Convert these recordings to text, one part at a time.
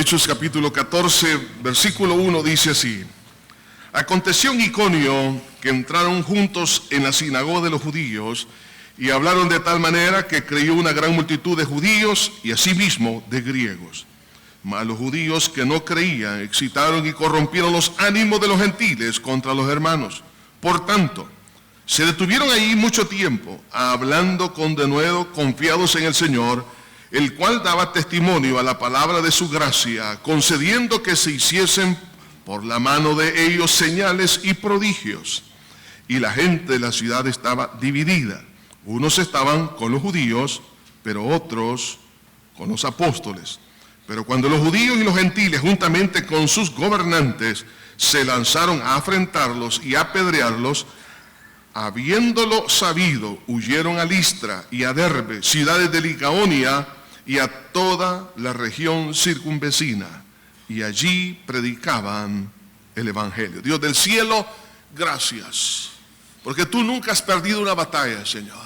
Hechos capítulo 14, versículo 1 dice así: Aconteció en Iconio que entraron juntos en la sinagoga de los judíos y hablaron de tal manera que creyó una gran multitud de judíos y asimismo de griegos. Mas los judíos que no creían excitaron y corrompieron los ánimos de los gentiles contra los hermanos. Por tanto, se detuvieron ahí mucho tiempo, hablando con denuedo, confiados en el Señor, el cual daba testimonio a la palabra de su gracia, concediendo que se hiciesen por la mano de ellos señales y prodigios. Y la gente de la ciudad estaba dividida. Unos estaban con los judíos, pero otros con los apóstoles. Pero cuando los judíos y los gentiles, juntamente con sus gobernantes, se lanzaron a afrentarlos y a apedrearlos, habiéndolo sabido, huyeron a Listra y a Derbe, ciudades de Licaonia, y a toda la región circunvecina, y allí predicaban el evangelio. Dios del cielo, gracias, porque tú nunca has perdido una batalla, Señor.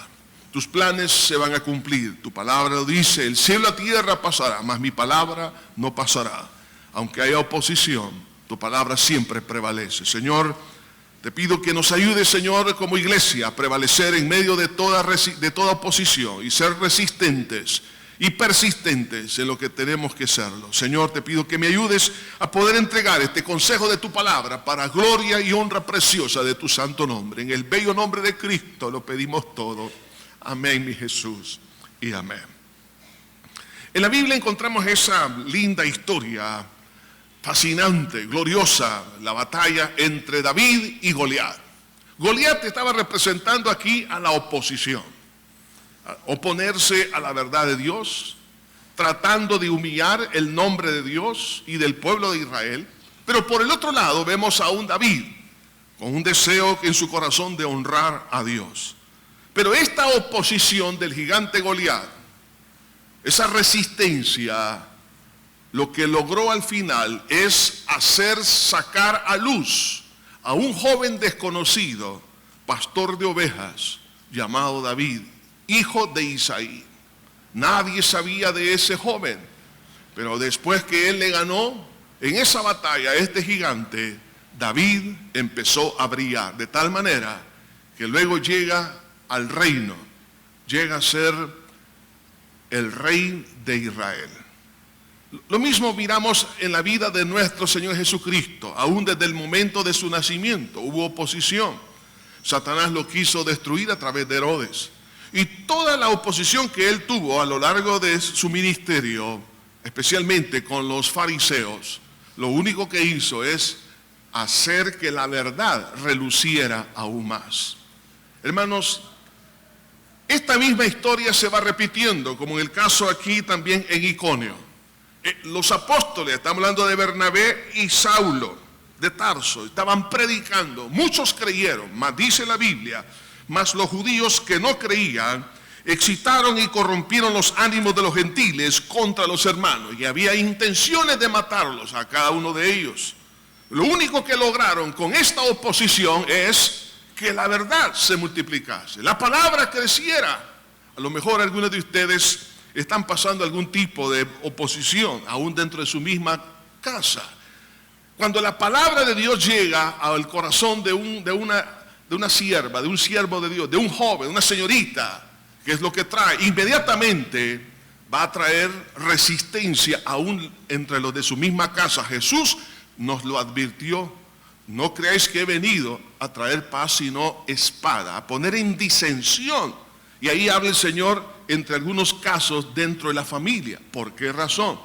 Tus planes se van a cumplir. Tu palabra lo dice: el cielo y la tierra pasará, mas mi palabra no pasará. Aunque haya oposición, tu palabra siempre prevalece. Señor, te pido que nos ayudes, Señor, como iglesia, a prevalecer en medio de toda oposición y ser resistentes y persistentes en lo que tenemos que serlo. Señor, te pido que me ayudes a poder entregar este consejo de tu palabra para gloria y honra preciosa de tu santo nombre. En el bello nombre de Cristo lo pedimos todo. Amén, mi Jesús, y amén. En la Biblia encontramos esa linda historia, fascinante, gloriosa, la batalla entre David y Goliat. Goliat estaba representando aquí a la oposición, a oponerse a la verdad de Dios, tratando de humillar el nombre de Dios y del pueblo de Israel. Pero por el otro lado vemos a un David con un deseo en su corazón de honrar a Dios. Pero esta oposición del gigante Goliat, esa resistencia, lo que logró al final es hacer sacar a luz a un joven desconocido, pastor de ovejas, llamado David, hijo de Isaí. Nadie sabía de ese joven, pero después que él le ganó en esa batalla a este gigante, David empezó a brillar de tal manera que luego llega al reino, llega a ser el rey de Israel. Lo mismo miramos en la vida de nuestro Señor Jesucristo. Aún desde el momento de su nacimiento hubo oposición. Satanás lo quiso destruir a través de Herodes. Y toda la oposición que él tuvo a lo largo de su ministerio, especialmente con los fariseos, lo único que hizo es hacer que la verdad reluciera aún más. Hermanos, esta misma historia se va repitiendo, como en el caso aquí también en Iconio. Los apóstoles, estamos hablando de Bernabé y Saulo de Tarso, estaban predicando. Muchos creyeron, mas dice la Biblia, mas los judíos que no creían excitaron y corrompieron los ánimos de los gentiles contra los hermanos. Y había intenciones de matarlos a cada uno de ellos. Lo único que lograron con esta oposición es que la verdad se multiplicase, la palabra creciera. A lo mejor algunos de ustedes están pasando algún tipo de oposición, aún dentro de su misma casa. Cuando la palabra de Dios llega al corazón de una sierva, de un siervo de Dios, de un joven, una señorita, que es lo que trae, inmediatamente va a traer resistencia aún entre los de su misma casa. Jesús nos lo advirtió: no creáis que he venido a traer paz sino espada, a poner en disensión. Y ahí habla el Señor entre algunos casos dentro de la familia. ¿Por qué razón?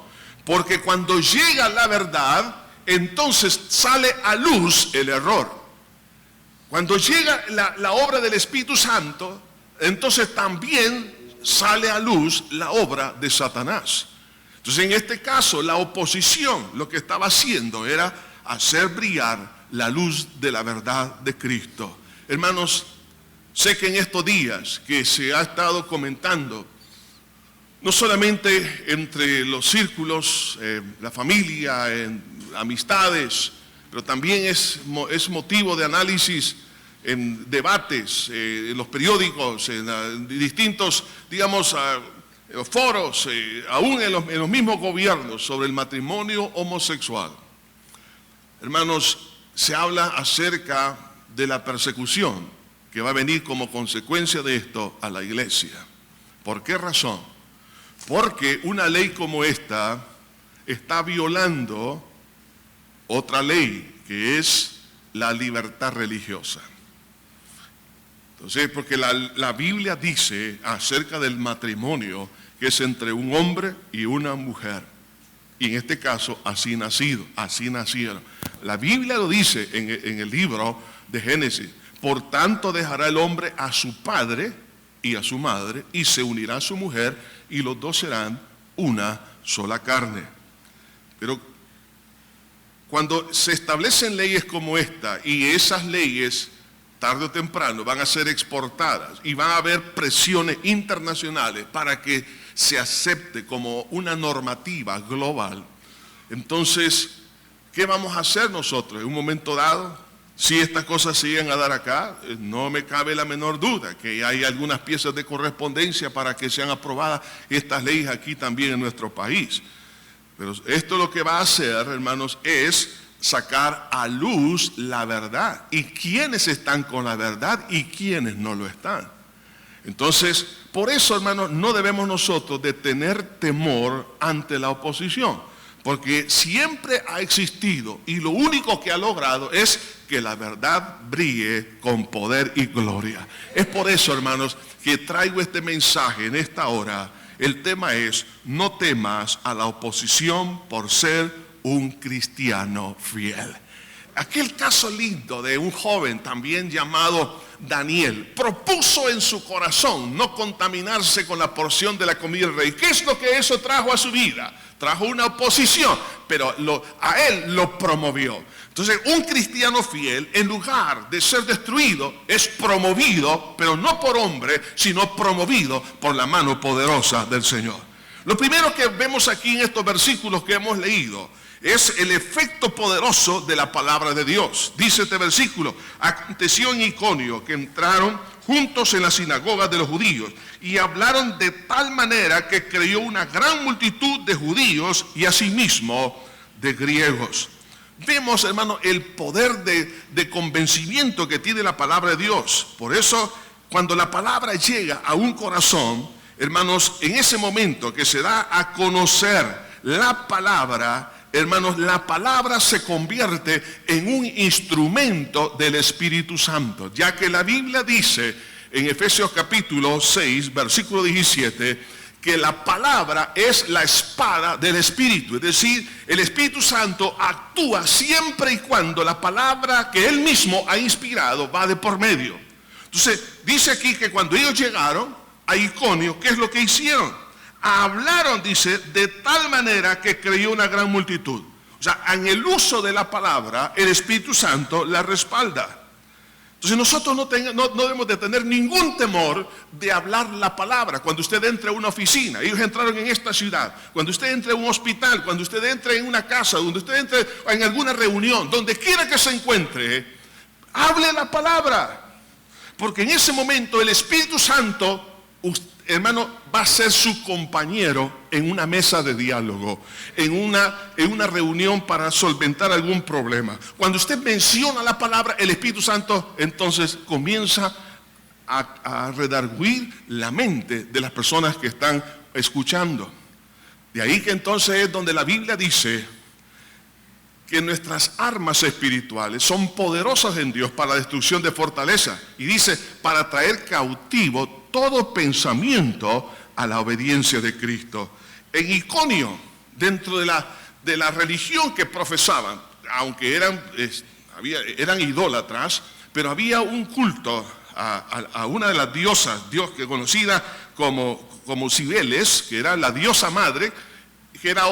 Porque cuando llega la verdad, entonces sale a luz el error. Cuando llega la obra del Espíritu Santo, entonces también sale a luz la obra de Satanás. Entonces en este caso la oposición lo que estaba haciendo era hacer brillar la luz de la verdad de Cristo. Hermanos, sé que en estos días que se ha estado comentando, no solamente entre los círculos, la familia, amistades, pero también es motivo de análisis en debates, en los periódicos, en distintos, digamos, foros, aún en los mismos gobiernos, sobre el matrimonio homosexual. Hermanos, se habla acerca de la persecución que va a venir como consecuencia de esto a la iglesia. ¿Por qué razón? Porque una ley como esta está violando otra ley, que es la libertad religiosa. Entonces, porque la Biblia dice acerca del matrimonio que es entre un hombre y una mujer. Y en este caso, así nacieron. La Biblia lo dice en el libro de Génesis. Por tanto, dejará el hombre a su padre y a su madre, y se unirá a su mujer, y los dos serán una sola carne. Pero cuando se establecen leyes como esta, y esas leyes tarde o temprano van a ser exportadas y van a haber presiones internacionales para que se acepte como una normativa global, entonces, ¿qué vamos a hacer nosotros en un momento dado? Si estas cosas siguen a dar acá, no me cabe la menor duda que hay algunas piezas de correspondencia para que sean aprobadas estas leyes aquí también en nuestro país. Pero esto lo que va a hacer, hermanos, es sacar a luz la verdad. Y quiénes están con la verdad y quiénes no lo están. Entonces, por eso, hermanos, no debemos nosotros de tener temor ante la oposición. Porque siempre ha existido y lo único que ha logrado es que la verdad brille con poder y gloria. Es por eso, hermanos, que traigo este mensaje en esta hora. El tema es: no temas a la oposición por ser un cristiano fiel. Aquel caso lindo de un joven también llamado Daniel propuso en su corazón no contaminarse con la porción de la comida del rey. ¿Qué es lo que eso trajo a su vida? Trajo una oposición, pero a él lo promovió. Entonces, un cristiano fiel, en lugar de ser destruido, es promovido, pero no por hombre, sino promovido por la mano poderosa del Señor. Lo primero que vemos aquí en estos versículos que hemos leído es el efecto poderoso de la palabra de Dios. Dice este versículo: aconteció en Iconio que entraron juntos en la sinagoga de los judíos y hablaron de tal manera que creyó una gran multitud de judíos y asimismo de griegos. Vemos, hermano, el poder de convencimiento que tiene la palabra de Dios. Por eso, cuando la palabra llega a un corazón, hermanos, en ese momento que se da a conocer la palabra, hermanos, la palabra se convierte en un instrumento del Espíritu Santo, ya que la Biblia dice en Efesios capítulo 6, versículo 17, que la palabra es la espada del Espíritu. Es decir, el Espíritu Santo actúa siempre y cuando la palabra que Él mismo ha inspirado va de por medio. Entonces, dice aquí que cuando ellos llegaron a Iconio, ¿qué es lo que hicieron? Hablaron, dice, de tal manera que creyó una gran multitud. O sea, en el uso de la palabra, el Espíritu Santo la respalda. Entonces nosotros no debemos de tener ningún temor de hablar la palabra. Cuando usted entre a una oficina, ellos entraron en esta ciudad, cuando usted entre a un hospital, cuando usted entre en una casa, donde usted entre en alguna reunión, donde quiera que se encuentre, hable la palabra. Porque en ese momento el Espíritu Santo, hermano, va a ser su compañero en una mesa de diálogo, en una reunión para solventar algún problema. Cuando usted menciona la palabra, el Espíritu Santo entonces comienza a redarguir la mente de las personas que están escuchando. De ahí que entonces es donde la Biblia dice que nuestras armas espirituales son poderosas en Dios para la destrucción de fortaleza. Y dice, para traer cautivo todo pensamiento a la obediencia de Cristo. En Iconio, dentro de la religión que profesaban, aunque eran idólatras, pero había un culto a una de las diosas, Dios que conocida como Cibeles, que era la diosa madre, que era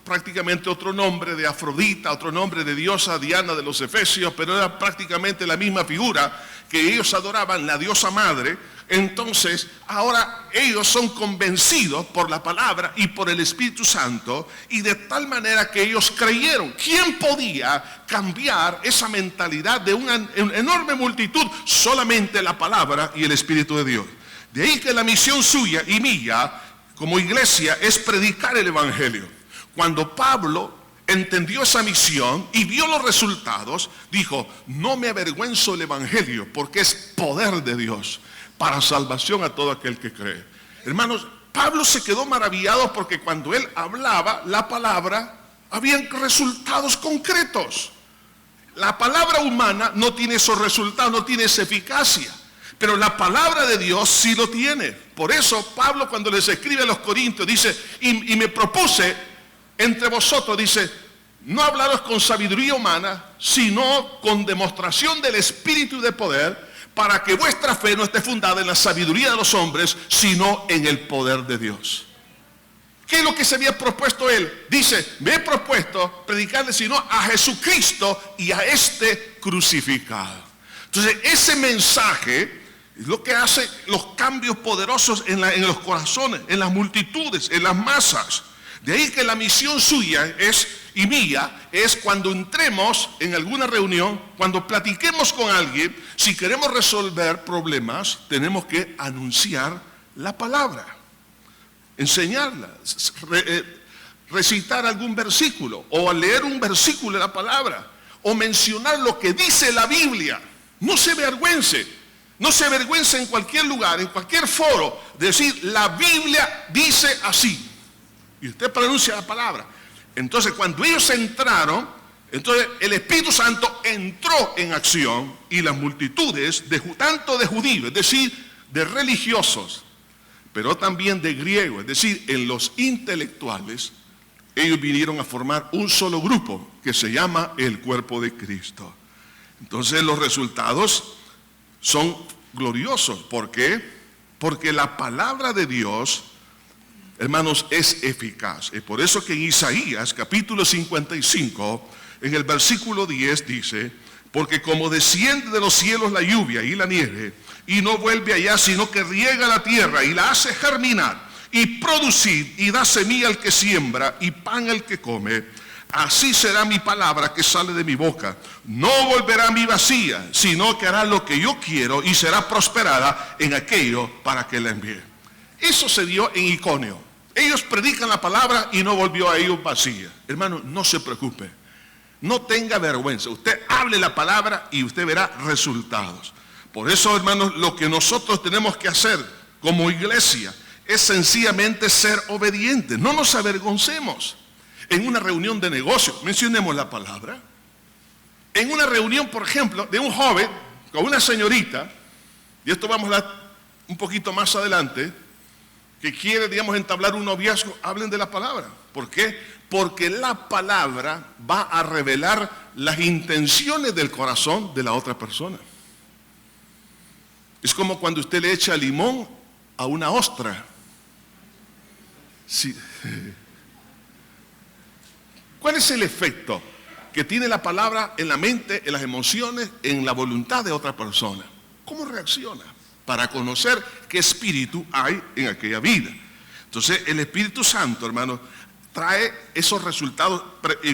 prácticamente otro nombre de Afrodita, otro nombre de diosa Diana de los Efesios, pero era prácticamente la misma figura que ellos adoraban, la diosa madre. Entonces, ahora ellos son convencidos por la palabra y por el Espíritu Santo, y de tal manera que ellos creyeron. ¿Quién podía cambiar esa mentalidad de una enorme multitud? Solamente la palabra y el Espíritu de Dios. De ahí que la misión suya y mía, como iglesia es predicar el evangelio. Cuando Pablo entendió esa misión y vio los resultados, dijo: no me avergüenzo del evangelio, porque es poder de Dios para salvación a todo aquel que cree. Hermanos, Pablo se quedó maravillado porque cuando él hablaba la palabra, habían resultados concretos. La palabra humana no tiene esos resultados, no tiene esa eficacia, pero la palabra de Dios sí lo tiene. Por eso Pablo, cuando les escribe a los Corintios, dice: y me propuse entre vosotros, dice, no hablaros con sabiduría humana, sino con demostración del Espíritu y de poder, para que vuestra fe no esté fundada en la sabiduría de los hombres, sino en el poder de Dios. ¿Qué es lo que se había propuesto él? Dice: me he propuesto predicarle sino a Jesucristo y a este crucificado. Entonces ese mensaje es lo que hace los cambios poderosos en los corazones, en las multitudes, en las masas. De ahí que la misión suya y mía es, cuando entremos en alguna reunión, cuando platiquemos con alguien, si queremos resolver problemas, tenemos que anunciar la palabra, enseñarla, recitar algún versículo, o leer un versículo de la palabra, o mencionar lo que dice la Biblia. No se avergüence, no se avergüence en cualquier lugar, en cualquier foro, decir: la Biblia dice así. Y usted pronuncia la palabra. Entonces, cuando ellos entraron, entonces el Espíritu Santo entró en acción, y las multitudes, tanto de judíos, es decir, de religiosos, pero también de griegos, es decir, en los intelectuales, ellos vinieron a formar un solo grupo que se llama el cuerpo de Cristo. Entonces los resultados son gloriosos. ¿Por qué? Porque la palabra de Dios, hermanos, es eficaz. Es por eso que en Isaías capítulo 55, en el versículo 10 dice: porque como desciende de los cielos la lluvia y la nieve, y no vuelve allá, sino que riega la tierra y la hace germinar y producir, y da semilla al que siembra y pan al que come, así será mi palabra que sale de mi boca. No volverá a mí vacía, sino que hará lo que yo quiero, y será prosperada en aquello para que la envíe. Eso se dio en Iconio. Ellos predican la palabra y no volvió a ellos vacía. Hermano, no se preocupe, no tenga vergüenza. Usted hable la palabra y usted verá resultados. Por eso, hermanos, lo que nosotros tenemos que hacer como iglesia es sencillamente ser obedientes. No nos avergoncemos. En una reunión de negocios, mencionemos la palabra. En una reunión, por ejemplo, de un joven con una señorita, y esto vamos a hablar un poquito más adelante, que quiere, digamos, entablar un noviazgo, hablen de la palabra. ¿Por qué? Porque la palabra va a revelar las intenciones del corazón de la otra persona. Es como cuando usted le echa limón a una ostra. Sí. ¿Cuál es el efecto que tiene la palabra en la mente, en las emociones, en la voluntad de otra persona? ¿Cómo reacciona? Para conocer qué espíritu hay en aquella vida. Entonces el Espíritu Santo, hermano, trae esos resultados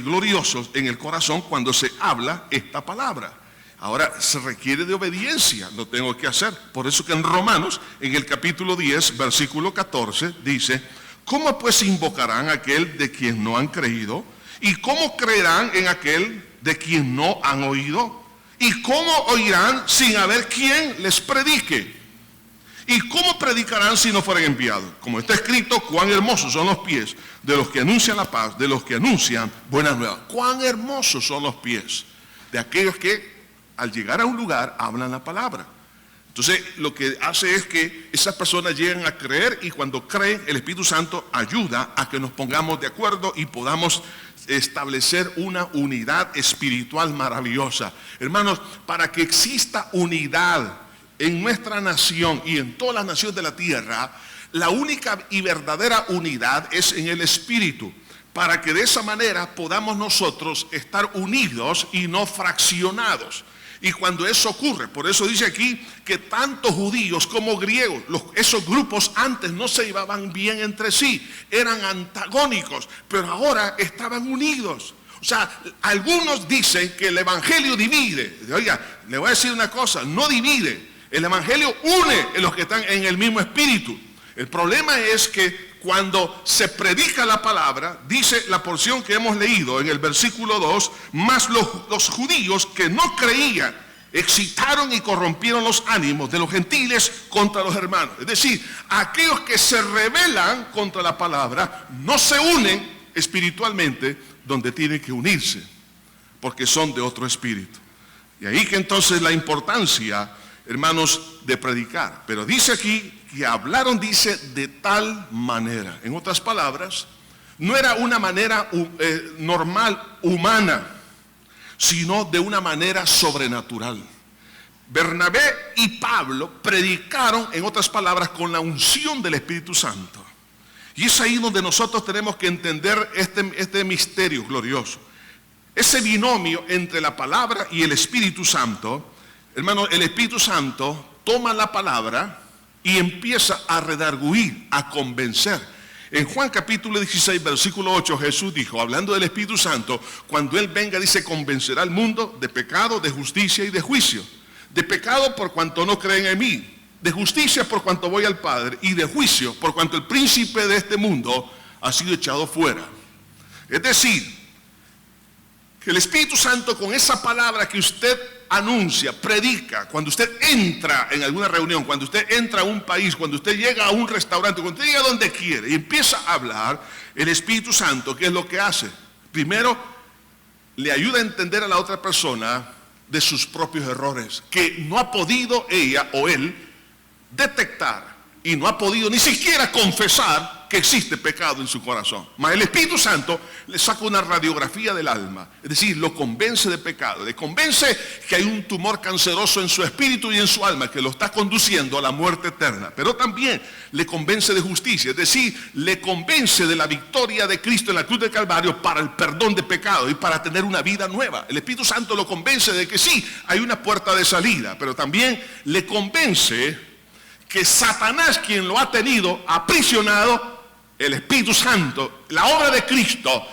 gloriosos en el corazón cuando se habla esta palabra. Ahora se requiere de obediencia, lo tengo que hacer. Por eso que en Romanos, en el capítulo 10, versículo 14, dice: ¿cómo pues invocarán a aquel de quien no han creído? ¿Y cómo creerán en aquel de quien no han oído? ¿Y cómo oirán sin haber quien les predique? ¿Y cómo predicarán si no fueren enviados? Como está escrito: cuán hermosos son los pies de los que anuncian la paz, de los que anuncian buenas nuevas. Cuán hermosos son los pies de aquellos que al llegar a un lugar hablan la palabra. Entonces lo que hace es que esas personas llegan a creer, y cuando creen, el Espíritu Santo ayuda a que nos pongamos de acuerdo y podamos establecer una unidad espiritual maravillosa. Hermanos, para que exista unidad en nuestra nación y en todas las naciones de la tierra, la única y verdadera unidad es en el Espíritu, para que de esa manera podamos nosotros estar unidos y no fraccionados. Y cuando eso ocurre, por eso dice aquí que tanto judíos como griegos, esos grupos antes no se llevaban bien entre sí, eran antagónicos, pero ahora estaban unidos. O sea, algunos dicen que el evangelio divide. Oiga, le voy a decir una cosa: no divide. El evangelio une a los que están en el mismo espíritu. El problema es que cuando se predica la palabra, dice la porción que hemos leído en el versículo 2, más los judíos que no creían, excitaron y corrompieron los ánimos de los gentiles contra los hermanos. Es decir, aquellos que se rebelan contra la palabra no se unen espiritualmente donde tienen que unirse, porque son de otro espíritu. Y ahí que entonces la importancia, hermanos, de predicar. Pero dice aquí que hablaron, dice, de tal manera. En otras palabras, no era una manera normal, humana, sino de una manera sobrenatural. Bernabé y Pablo predicaron, en otras palabras, con la unción del Espíritu Santo. Y es ahí donde nosotros tenemos que entender este misterio glorioso. Ese binomio entre la palabra y el Espíritu Santo. Hermano, el Espíritu Santo toma la palabra y empieza a redarguir, a convencer. En Juan capítulo 16, versículo 8, Jesús dijo, hablando del Espíritu Santo, cuando Él venga, dice, convencerá al mundo de pecado, de justicia y de juicio. De pecado por cuanto no creen en mí, de justicia por cuanto voy al Padre, y de juicio por cuanto el príncipe de este mundo ha sido echado fuera. Es decir, que el Espíritu Santo, con esa palabra que usted anuncia, predica, cuando usted entra en alguna reunión, cuando usted entra a un país, cuando usted llega a un restaurante, cuando usted llega donde quiere y empieza a hablar, el Espíritu Santo, ¿qué es lo que hace? Primero, le ayuda a entender a la otra persona de sus propios errores, que no ha podido ella o él detectar y no ha podido ni siquiera confesar que existe pecado en su corazón. Mas el Espíritu Santo le saca una radiografía del alma, es decir, lo convence de pecado, le convence que hay un tumor canceroso en su espíritu y en su alma que lo está conduciendo a la muerte eterna, pero también le convence de justicia, es decir, le convence de la victoria de Cristo en la cruz del Calvario para el perdón de pecado y para tener una vida nueva. El Espíritu Santo lo convence de que sí, hay una puerta de salida, pero también le convence que Satanás, quien lo ha tenido aprisionado, el Espíritu Santo, la obra de Cristo,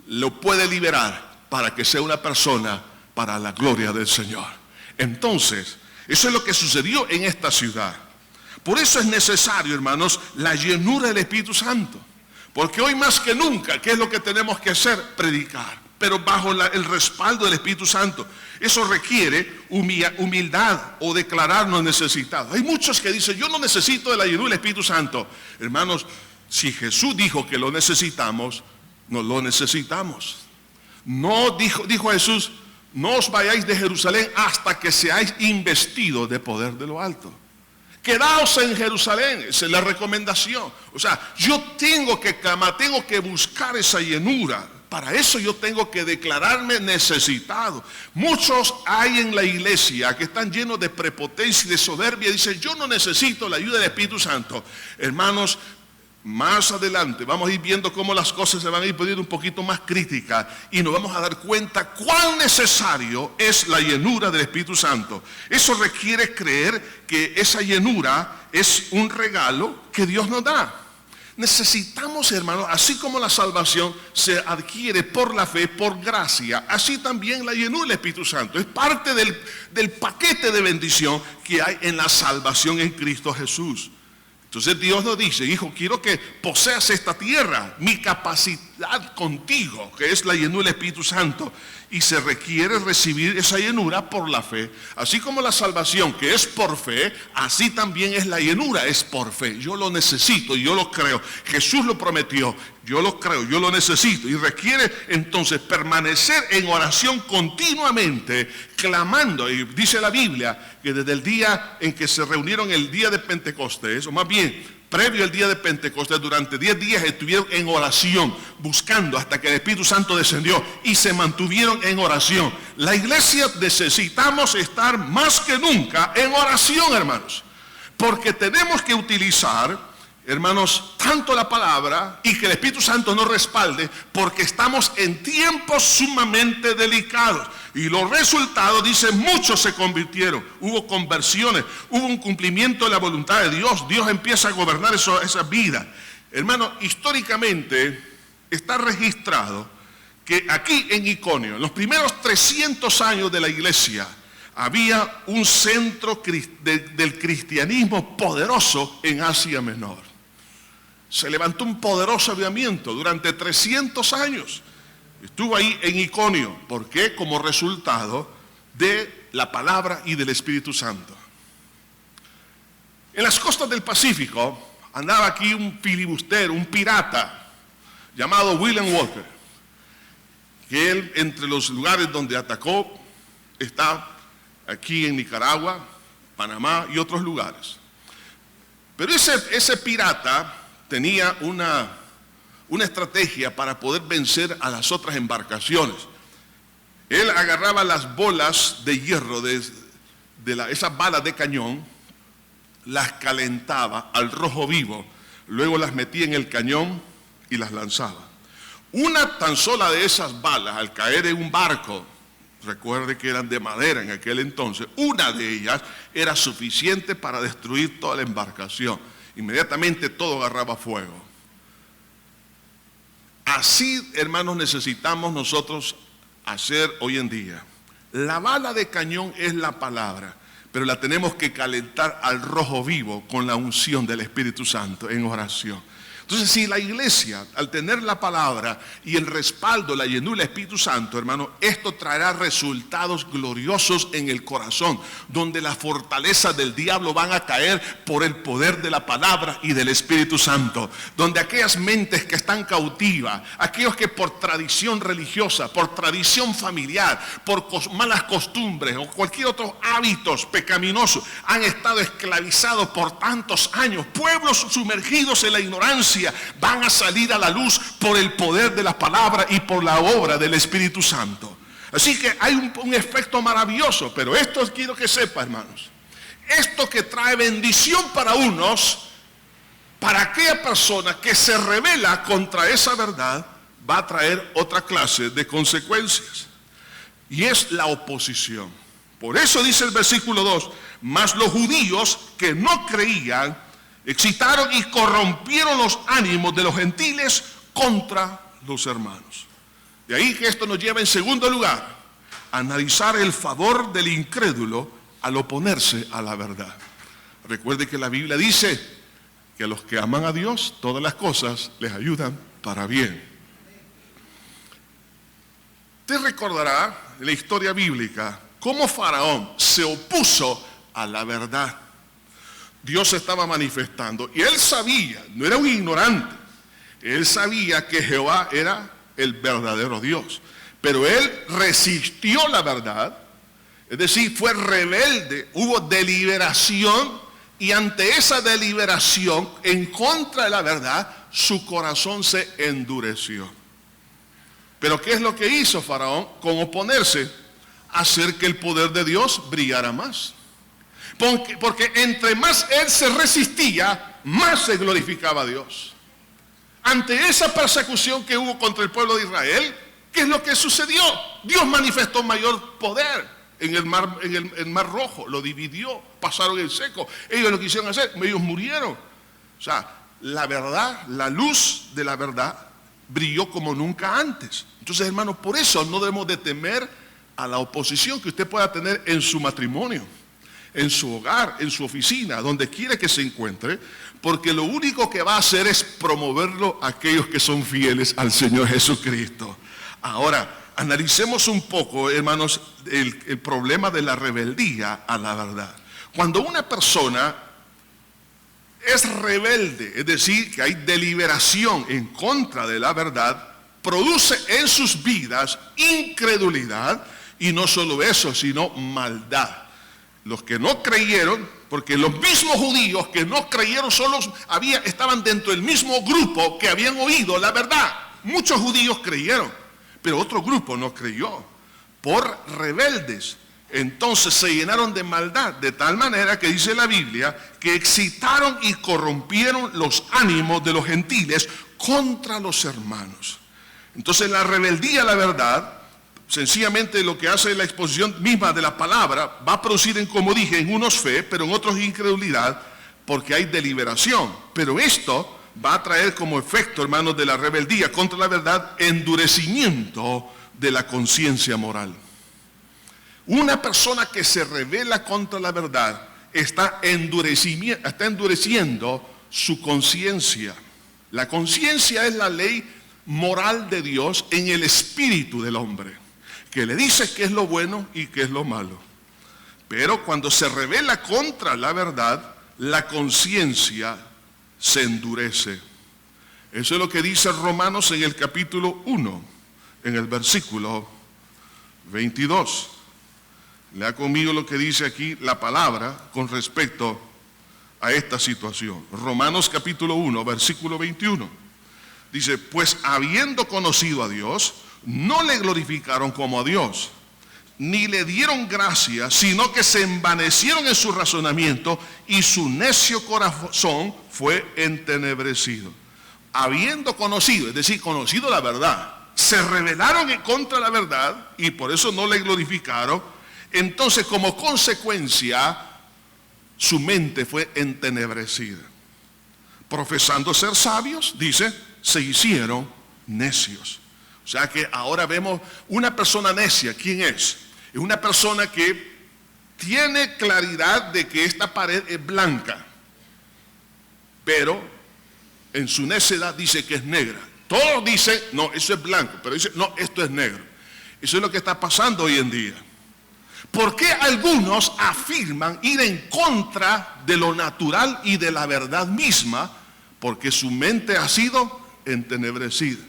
lo puede liberar para que sea una persona para la gloria del Señor. Entonces, eso es lo que sucedió en esta ciudad. Por eso es necesario, hermanos, la llenura del Espíritu Santo. Porque hoy más que nunca, ¿qué es lo que tenemos que hacer? Predicar, pero bajo el respaldo del Espíritu Santo. Eso requiere humildad o declararnos necesitados. Hay muchos que dicen, yo no necesito de la llenura del Espíritu Santo. Hermanos, si Jesús dijo que lo necesitamos, no lo necesitamos. No dijo Jesús, no os vayáis de Jerusalén hasta que seáis investidos de poder de lo alto. Quedaos en Jerusalén, esa es la recomendación. O sea, yo tengo que clamar, tengo que buscar esa llenura. Para eso yo tengo que declararme necesitado. Muchos hay en la iglesia que están llenos de prepotencia y de soberbia y dicen, yo no necesito la ayuda del Espíritu Santo. Hermanos, más adelante vamos a ir viendo cómo las cosas se van a ir poniendo un poquito más críticas y nos vamos a dar cuenta cuán necesario es la llenura del Espíritu Santo. Eso requiere creer que esa llenura es un regalo que Dios nos da. Necesitamos, hermanos, así como la salvación se adquiere por la fe, por gracia, así también la llenura del Espíritu Santo. Es parte del paquete de bendición que hay en la salvación en Cristo Jesús. Entonces Dios nos dice, hijo, quiero que poseas esta tierra, mi capacidad contigo, que es la llenura del Espíritu Santo. Y se requiere recibir esa llenura por la fe. Así como la salvación, que es por fe, así también es la llenura, es por fe. Yo lo necesito, yo lo creo. Jesús lo prometió, yo lo creo, yo lo necesito. Y requiere entonces permanecer en oración continuamente, clamando. Y dice la Biblia que desde el día en que se reunieron el día de Pentecostés, o más bien, previo al día de Pentecostés, durante 10 días estuvieron en oración, buscando hasta que el Espíritu Santo descendió y se mantuvieron en oración. La iglesia necesitamos estar más que nunca en oración, hermanos, porque tenemos que utilizar, hermanos, tanto la palabra y que el Espíritu Santo nos respalde, porque estamos en tiempos sumamente delicados. Y los resultados, dice, muchos se convirtieron, hubo conversiones, hubo un cumplimiento de la voluntad de Dios. Dios empieza a gobernar esa vida. Hermano, históricamente está registrado que aquí en Iconio, en los primeros 300 años de la iglesia, había un centro del cristianismo poderoso en Asia Menor. se levantó un poderoso avivamiento durante 300 años. Estuvo ahí en Iconio. ¿Por qué? Como resultado de la palabra y del Espíritu Santo. En las costas del Pacífico andaba aquí un filibustero, un pirata, llamado William Walker, que él, entre los lugares donde atacó, está aquí en Nicaragua, Panamá y otros lugares. Pero ese pirata tenía una estrategia para poder vencer a las otras embarcaciones. Él agarraba las bolas de hierro, esas balas de cañón, las calentaba al rojo vivo, luego las metía en el cañón y las lanzaba. Una tan sola de esas balas, al caer en un barco, recuerde que eran de madera en aquel entonces, una de ellas era suficiente para destruir toda la embarcación. Inmediatamente todo agarraba fuego. Así, hermanos, necesitamos nosotros hacer hoy en día. La bala de cañón es la palabra, pero la tenemos que calentar al rojo vivo con la unción del Espíritu Santo en oración. Entonces, si la iglesia, al tener la palabra y el respaldo, la llenura del Espíritu Santo, hermano, esto traerá resultados gloriosos en el corazón, donde las fortalezas del diablo van a caer por el poder de la palabra y del Espíritu Santo, donde aquellas mentes que están cautivas, aquellos que por tradición religiosa, por tradición familiar, por malas costumbres o cualquier otro hábitos pecaminosos, han estado esclavizados por tantos años, pueblos sumergidos en la ignorancia, van a salir a la luz por el poder de la palabra y por la obra del Espíritu Santo. Así que hay un efecto maravilloso, pero esto quiero que sepa, hermanos, esto que trae bendición para unos, para aquella persona que se rebela contra esa verdad, va a traer otra clase de consecuencias, y es la oposición. Por eso dice el versículo 2, mas los judíos que no creían excitaron y corrompieron los ánimos de los gentiles contra los hermanos. De ahí que esto nos lleva en segundo lugar a analizar el favor del incrédulo al oponerse a la verdad. Recuerde que la Biblia dice que a los que aman a Dios todas las cosas les ayudan para bien. Usted recordará en la historia bíblica cómo Faraón se opuso a la verdad. Dios se estaba manifestando y él sabía, no era un ignorante, él sabía que Jehová era el verdadero Dios, pero él resistió la verdad, es decir, fue rebelde, hubo deliberación, y ante esa deliberación en contra de la verdad, su corazón se endureció. Pero ¿qué es lo que hizo Faraón con oponerse? Hacer que el poder de Dios brillara más. Porque entre más él se resistía, más se glorificaba a Dios. Ante esa persecución que hubo contra el pueblo de Israel, ¿qué es lo que sucedió? Dios manifestó mayor poder en el mar Rojo, lo dividió, pasaron en seco. Ellos lo quisieron hacer, ellos murieron. O sea, la verdad, la luz de la verdad brilló como nunca antes. Entonces, hermanos, por eso no debemos de temer a la oposición que usted pueda tener en su matrimonio, en su hogar, en su oficina, donde quiera que se encuentre, porque lo único que va a hacer es promoverlo a aquellos que son fieles al Señor Jesucristo. Ahora, analicemos un poco, hermanos, el problema de la rebeldía a la verdad. Cuando una persona es rebelde, es decir, que hay deliberación en contra de la verdad, produce en sus vidas incredulidad, y no solo eso, sino maldad. Los que no creyeron, porque los mismos judíos que no creyeron estaban dentro del mismo grupo que habían oído la verdad. Muchos judíos creyeron, pero otro grupo no creyó, por rebeldes. Entonces se llenaron de maldad, de tal manera que dice la Biblia, que excitaron y corrompieron los ánimos de los gentiles contra los hermanos. Entonces la rebeldía a la verdad, sencillamente lo que hace la exposición misma de la palabra, va a producir, como dije, en unos fe, pero en otros incredulidad, porque hay deliberación. Pero esto va a traer como efecto, hermanos, de la rebeldía contra la verdad, endurecimiento de la conciencia moral. Una persona que se rebela contra la verdad está endureciendo su conciencia. La conciencia es la ley moral de Dios en el espíritu del hombre, que le dice qué es lo bueno y qué es lo malo. Pero cuando se revela contra la verdad, la conciencia se endurece. Eso es lo que dice Romanos en el capítulo 1, en el versículo 22. Lea conmigo lo que dice aquí la palabra con respecto a esta situación. Romanos capítulo 1, versículo 21. Dice, pues habiendo conocido a Dios, no le glorificaron como a Dios, ni le dieron gracia, sino que se envanecieron en su razonamiento y su necio corazón fue entenebrecido. Habiendo conocido, es decir, conocido la verdad, se rebelaron en contra de la verdad y por eso no le glorificaron. Entonces, como consecuencia, su mente fue entenebrecida. Profesando ser sabios, dice, se hicieron necios. O sea que ahora vemos una persona necia. ¿Quién es? Es una persona que tiene claridad de que esta pared es blanca, pero en su necedad dice que es negra. Todos dicen, no, eso es blanco, pero dice, no, esto es negro. Eso es lo que está pasando hoy en día. ¿Por qué algunos afirman ir en contra de lo natural y de la verdad misma? Porque su mente ha sido entenebrecida.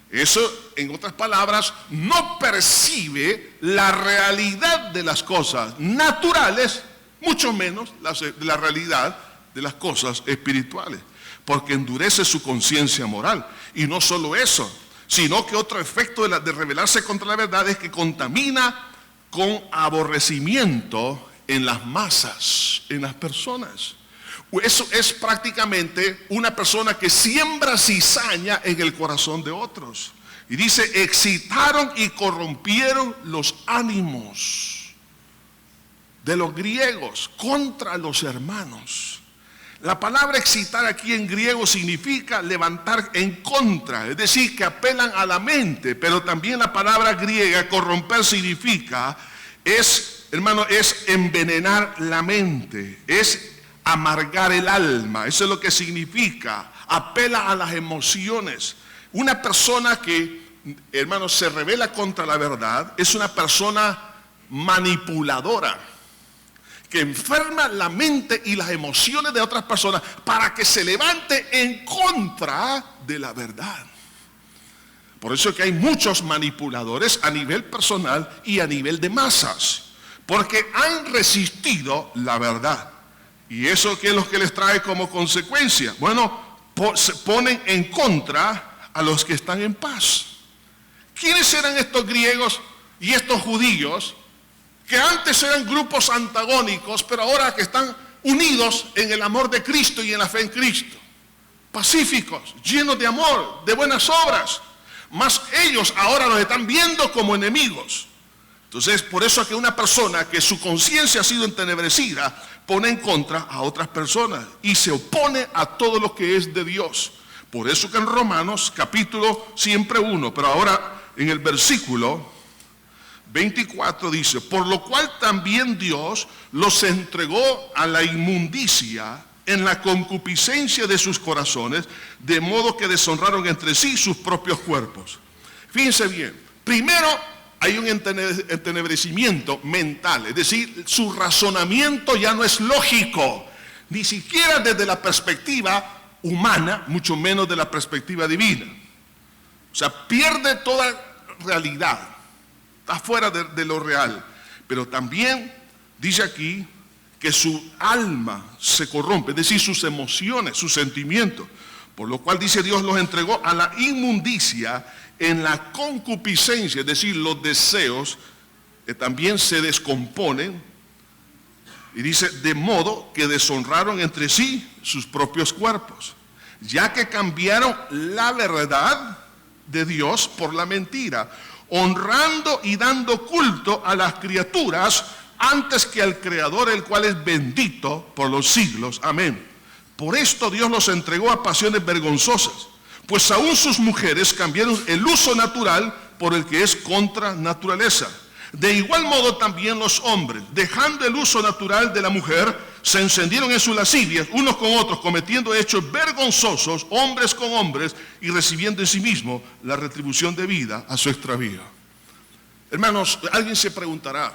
Eso, en otras palabras, no percibe la realidad de las cosas naturales, mucho menos la realidad de las cosas espirituales, porque endurece su conciencia moral. Y no solo eso, sino que otro efecto de rebelarse contra la verdad es que contamina con aborrecimiento en las masas, en las personas. Eso es prácticamente una persona que siembra cizaña en el corazón de otros. Y dice, excitaron y corrompieron los ánimos de los griegos contra los hermanos. La palabra excitar aquí en griego significa levantar en contra, es decir, que apelan a la mente, pero también la palabra griega corromper significa, es envenenar la mente, es amargar el alma. Eso es lo que significa, apela a las emociones. Una persona que, hermanos, se rebela contra la verdad es una persona manipuladora, que enferma la mente y las emociones de otras personas para que se levante en contra de la verdad. Por eso es que hay muchos manipuladores a nivel personal y a nivel de masas, porque han resistido la verdad. ¿Y eso qué es lo que les trae como consecuencia? Bueno, se ponen en contra a los que están en paz. ¿Quiénes eran estos griegos y estos judíos que antes eran grupos antagónicos, pero ahora que están unidos en el amor de Cristo y en la fe en Cristo? Pacíficos, llenos de amor, de buenas obras. Mas ellos ahora los están viendo como enemigos. Entonces, por eso es que una persona que su conciencia ha sido entenebrecida pone en contra a otras personas y se opone a todo lo que es de Dios. Por eso que en Romanos capítulo siempre 1, pero ahora en el versículo 24 dice, por lo cual también Dios los entregó a la inmundicia en la concupiscencia de sus corazones, de modo que deshonraron entre sí sus propios cuerpos. Fíjense bien, primero hay un entenebrecimiento mental, es decir, su razonamiento ya no es lógico, ni siquiera desde la perspectiva humana, mucho menos de la perspectiva divina. O sea, pierde toda realidad, está fuera de lo real. Pero también dice aquí que su alma se corrompe, es decir, sus emociones, sus sentimientos. Por lo cual dice Dios los entregó a la inmundicia en la concupiscencia, es decir, los deseos que también se descomponen. Y dice, de modo que deshonraron entre sí sus propios cuerpos, ya que cambiaron la verdad de Dios por la mentira, honrando y dando culto a las criaturas antes que al Creador, el cual es bendito por los siglos. Amén. Por esto Dios los entregó a pasiones vergonzosas, pues aún sus mujeres cambiaron el uso natural por el que es contra naturaleza. De igual modo también los hombres, dejando el uso natural de la mujer, se encendieron en sus lascivias, unos con otros, cometiendo hechos vergonzosos, hombres con hombres, y recibiendo en sí mismo la retribución debida a su extravío. Hermanos, alguien se preguntará,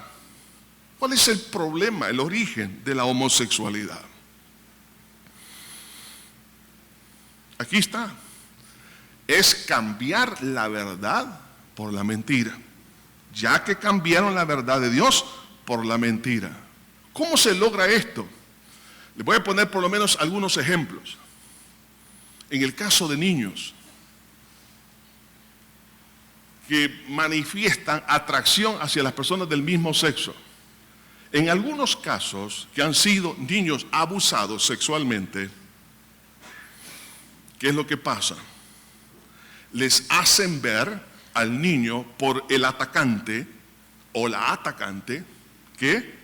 ¿cuál es el problema, el origen de la homosexualidad? Aquí está. Es cambiar la verdad por la mentira. Ya que cambiaron la verdad de Dios por la mentira. ¿Cómo se logra esto? Les voy a poner por lo menos algunos ejemplos. En el caso de niños que manifiestan atracción hacia las personas del mismo sexo. En algunos casos que han sido niños abusados sexualmente, ¿qué es lo que pasa? Les hacen ver al niño por el atacante o la atacante que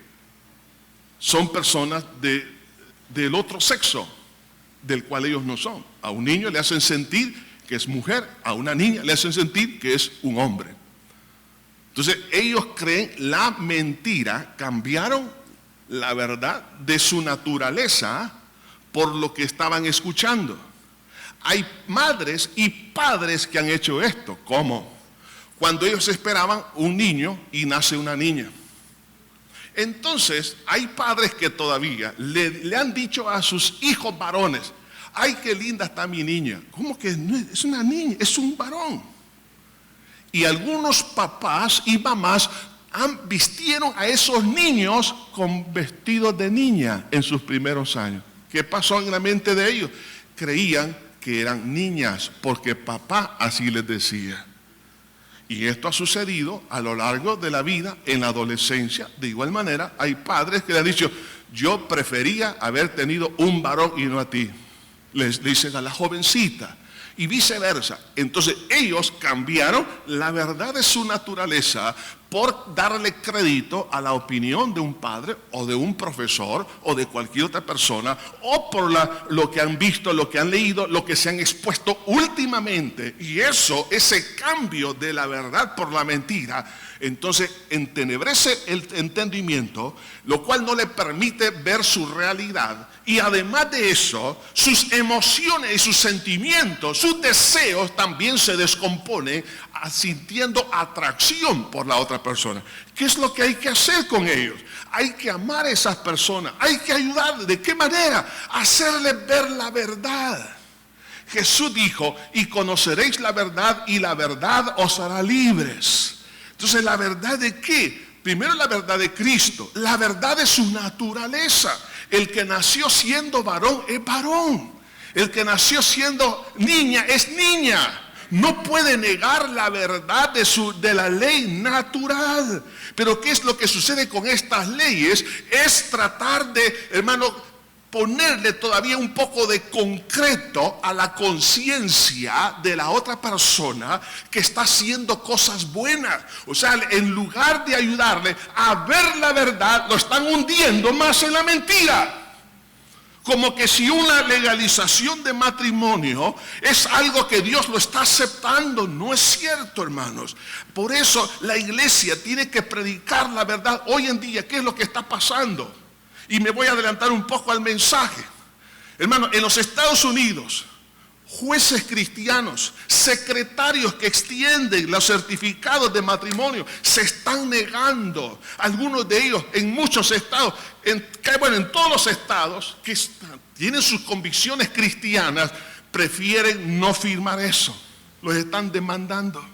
son personas del otro sexo del cual ellos no son. A un niño le hacen sentir que es mujer, a una niña le hacen sentir que es un hombre. Entonces ellos creen la mentira, cambiaron la verdad de su naturaleza por lo que estaban escuchando. Hay madres y padres que han hecho esto. ¿Cómo? Cuando ellos esperaban un niño y nace una niña. Entonces, hay padres que todavía le han dicho a sus hijos varones, ¡ay, qué linda está mi niña! ¿Cómo que no es una niña? Es un varón. Y algunos papás y mamás vistieron a esos niños con vestidos de niña en sus primeros años. ¿Qué pasó en la mente de ellos? Creían que eran niñas, porque papá así les decía. Y esto ha sucedido a lo largo de la vida, en la adolescencia. De igual manera, hay padres que le han dicho, yo prefería haber tenido un varón y no a ti. Les dicen a la jovencita, y viceversa. Entonces ellos cambiaron la verdad de su naturaleza por darle crédito a la opinión de un padre o de un profesor o de cualquier otra persona, o por lo que han visto, lo que han leído, lo que se han expuesto últimamente. Y ese cambio de la verdad por la mentira, entonces entenebrece el entendimiento, lo cual no le permite ver su realidad. Y además de eso, sus emociones y sus sentimientos, sus deseos también se descomponen, sintiendo atracción por la otra persona. ¿Qué es lo que hay que hacer con ellos? Hay que amar a esas personas, hay que ayudarles. ¿De qué manera? Hacerles ver la verdad. Jesús dijo, y conoceréis la verdad y la verdad os hará libres. Entonces, ¿la verdad de qué? Primero la verdad de Cristo, la verdad de su naturaleza. El que nació siendo varón es varón. El que nació siendo niña es niña. No puede negar la verdad de la ley natural. Pero ¿qué es lo que sucede con estas leyes? Es tratar de, hermano, ponerle todavía un poco de concreto a la conciencia de la otra persona que está haciendo cosas buenas. O sea, en lugar de ayudarle a ver la verdad, lo están hundiendo más en la mentira. Como que si una legalización de matrimonio es algo que Dios lo está aceptando. No es cierto, hermanos. Por eso la iglesia tiene que predicar la verdad. Hoy en día, ¿qué es lo que está pasando? Y me voy a adelantar un poco al mensaje. Hermano, en los Estados Unidos, jueces cristianos, secretarios que extienden los certificados de matrimonio, se están negando. Algunos de ellos en muchos estados, en todos los estados que tienen sus convicciones cristianas, prefieren no firmar eso. Los están demandando.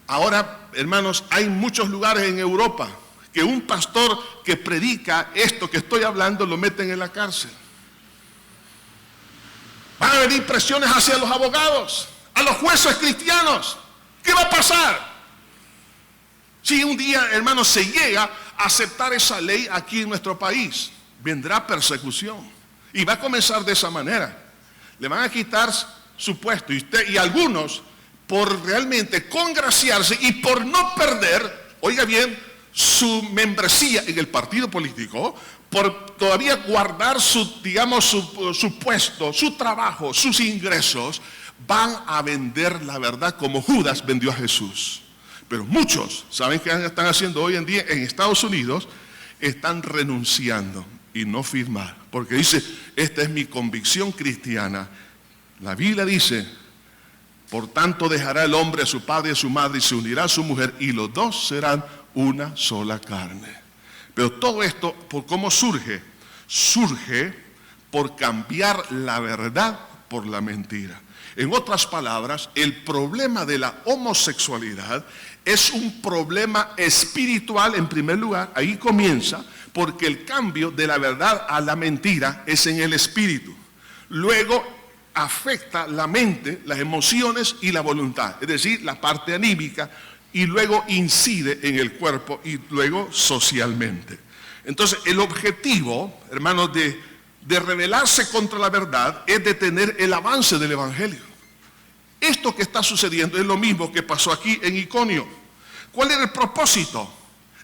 Ahora, hermanos, hay muchos lugares en Europa que un pastor que predica esto que estoy hablando lo meten en la cárcel. Van a venir presiones hacia los abogados, a los jueces cristianos. ¿Qué va a pasar? Si un día, hermanos, se llega a aceptar esa ley aquí en nuestro país, vendrá persecución. Y va a comenzar de esa manera. Le van a quitar su puesto. Y algunos, por realmente congraciarse y por no perder, oiga bien, su membresía en el partido político, por todavía guardar su puesto, su trabajo, sus ingresos, van a vender la verdad como Judas vendió a Jesús. Pero muchos, ¿saben qué están haciendo hoy en día en Estados Unidos? Están renunciando. y no firmar. Porque dice, esta es mi convicción cristiana. La Biblia dice, por tanto dejará el hombre a su padre y a su madre y se unirá a su mujer y los dos serán una sola carne. Pero todo esto, ¿por cómo surge? Surge por cambiar la verdad por la mentira. En otras palabras, el problema de la homosexualidad es un problema espiritual en primer lugar. Ahí comienza, porque el cambio de la verdad a la mentira es en el espíritu. Luego afecta la mente, las emociones y la voluntad, es decir, la parte anímica, y luego incide en el cuerpo y luego socialmente. Entonces, el objetivo, hermanos, de rebelarse contra la verdad es detener el avance del evangelio. Esto que está sucediendo es lo mismo que pasó aquí en Iconio. ¿Cuál era el propósito?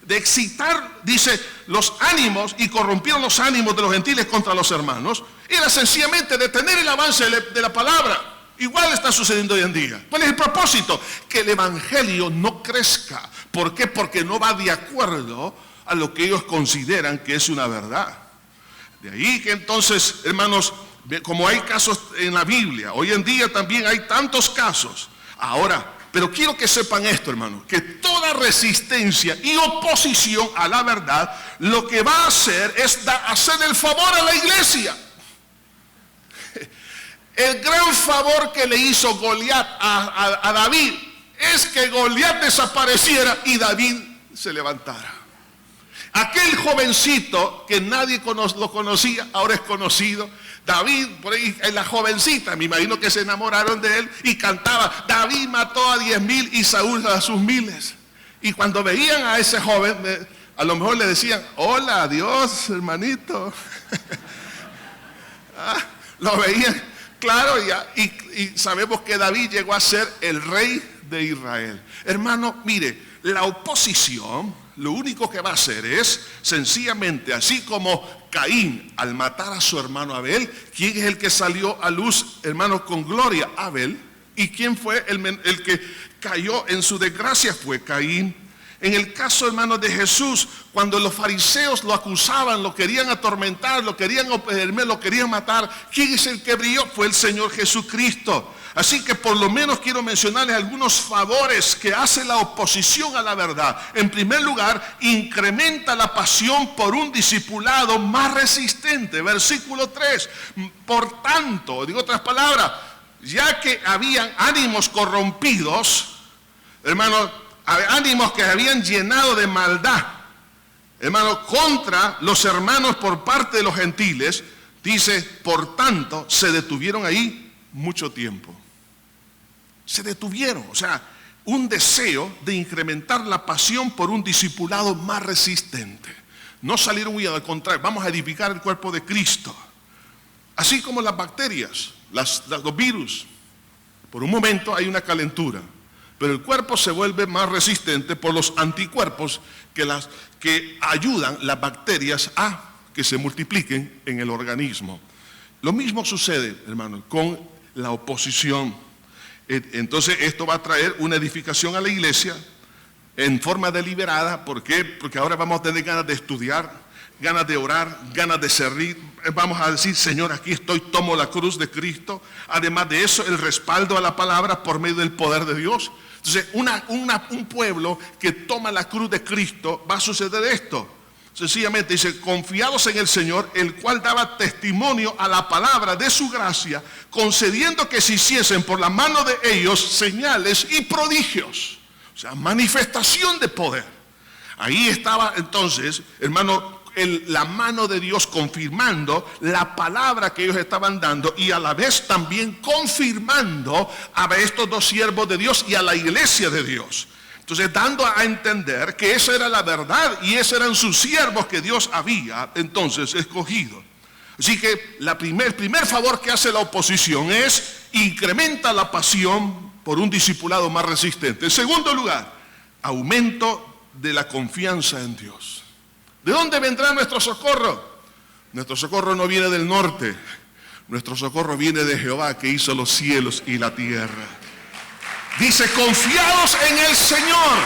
De excitar, dice, los ánimos, y corrompieron los ánimos de los gentiles contra los hermanos. Era sencillamente detener el avance de la palabra. Igual está sucediendo hoy en día. ¿Cuál es el propósito? Que el evangelio no crezca. ¿Por qué? Porque no va de acuerdo a lo que ellos consideran que es una verdad. De ahí que entonces, hermanos, como hay casos en la Biblia, hoy en día también hay tantos casos. Ahora, pero quiero que sepan esto, hermanos, que toda resistencia y oposición a la verdad, lo que va a hacer es hacer el favor a la iglesia. El gran favor que le hizo Goliat a David es que Goliat desapareciera y David se levantara. Aquel jovencito que nadie lo conocía, ahora es conocido. David, por ahí, la jovencita, me imagino que se enamoraron de él y cantaba, David mató a 10,000 y Saúl a sus miles. Y cuando veían a ese joven, a lo mejor le decían, hola, adiós, hermanito. Lo veían, claro, y sabemos que David llegó a ser el rey de Israel. Hermano, mire, la oposición, lo único que va a hacer es sencillamente, así como Caín al matar a su hermano Abel, ¿quién es el que salió a luz, hermano, con gloria? Abel. ¿Y quién fue el que cayó en su desgracia? Fue Caín. En el caso, hermano, de Jesús, cuando los fariseos lo acusaban, lo querían atormentar, lo querían matar, ¿quién es el que brilló? Fue el Señor Jesucristo. Así que por lo menos quiero mencionarles algunos favores que hace la oposición a la verdad. En primer lugar, incrementa la pasión por un discipulado más resistente. Versículo 3. Por tanto, digo otras palabras, ya que habían ánimos corrompidos, hermanos, ánimos que habían llenado de maldad, hermanos, contra los hermanos por parte de los gentiles, dice, por tanto, se detuvieron ahí mucho tiempo. Se detuvieron, o sea, un deseo de incrementar la pasión por un discipulado más resistente. No salieron huyendo, al contrario, vamos a edificar el cuerpo de Cristo. Así como las bacterias, los virus, por un momento hay una calentura, pero el cuerpo se vuelve más resistente por los anticuerpos que ayudan las bacterias a que se multipliquen en el organismo. Lo mismo sucede, hermano, con la oposición. Entonces esto va a traer una edificación a la iglesia en forma deliberada. ¿Por qué? Porque ahora vamos a tener ganas de estudiar, ganas de orar, ganas de servir. Vamos a decir, Señor, aquí estoy, tomo la cruz de Cristo. Además de eso, el respaldo a la palabra por medio del poder de Dios. Entonces, un pueblo que toma la cruz de Cristo, va a suceder esto. Sencillamente dice, confiados en el Señor, el cual daba testimonio a la palabra de su gracia, concediendo que se hiciesen por la mano de ellos señales y prodigios. O sea, manifestación de poder. Ahí estaba entonces, hermano, la mano de Dios confirmando la palabra que ellos estaban dando y a la vez también confirmando a estos dos siervos de Dios y a la iglesia de Dios. Entonces, dando a entender que esa era la verdad y esos eran sus siervos que Dios había entonces escogido. Así que el primer favor que hace la oposición es incrementa la pasión por un discipulado más resistente. En segundo lugar, aumento de la confianza en Dios. ¿De dónde vendrá nuestro socorro? Nuestro socorro no viene del norte. Nuestro socorro viene de Jehová, que hizo los cielos y la tierra. Dice, confiados en el Señor.